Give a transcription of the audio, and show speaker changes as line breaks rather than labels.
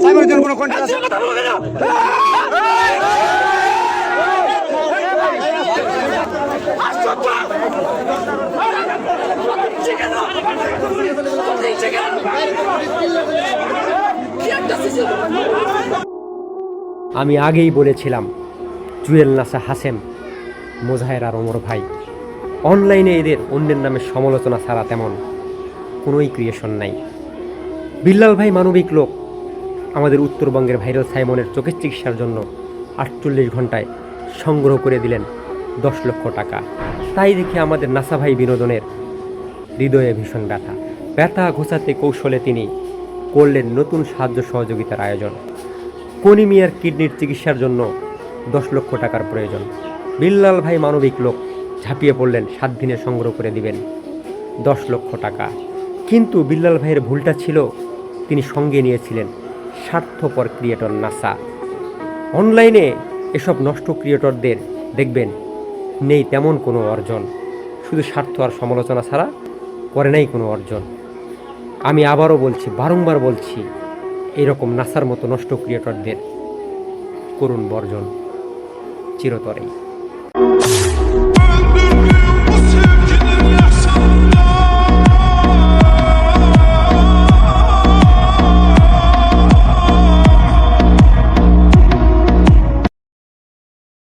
সাইমনের জন্য কোনো কন্ট্রাক্ট আছে?
আমি আগেই বলেছিলাম জুয়েল নাসা হাসেম মোজাহের আর ওমর ভাই অনলাইনে এদের অন্যের নামে সমালোচনা ছাড়া তেমন কোনোই ক্রিয়েশন নাই। বিল্লাল ভাই মানবিক লোক আমাদের উত্তরবঙ্গের ভাইরাল সাইমনের চোখের চিকিৎসার জন্য 48 ঘন্টায় সংগ্রহ করে দিলেন 10 লক্ষ টাকা। তাই দেখে আমাদের নাসা ভাই বিনোদনের হৃদয়ে ভীষণ ব্যথা ঘোচাতে কৌশলে তিনি করলেন নতুন সাহায্য সহযোগিতার আয়োজন। কনি মিয়ার কিডনির চিকিৎসার জন্য 10 লক্ষ টাকার প্রয়োজন। বিল্লাল ভাই মানবিক লোক ঝাঁপিয়ে পড়লেন 7 দিনে সংগ্রহ করে দিবেন 10 লক্ষ টাকা। কিন্তু বিল্লাল ভাইয়ের ভুলটা ছিল তিনি সঙ্গে নিয়েছিলেন স্বার্থপর ক্রিয়েটর নাসা। অনলাইনে এসব নষ্ট ক্রিয়েটরদের দেখবেন নেই তেমন কোনো অর্জন, শুধু স্বার্থ আর সমালোচনা ছাড়া করে নাই কোনো অর্জন। আমি আবারও বলছি, বারংবার বলছি, এরকম নাসার মতো নষ্ট ক্রিয়েটরদের করুন বর্জন চিরতরেই।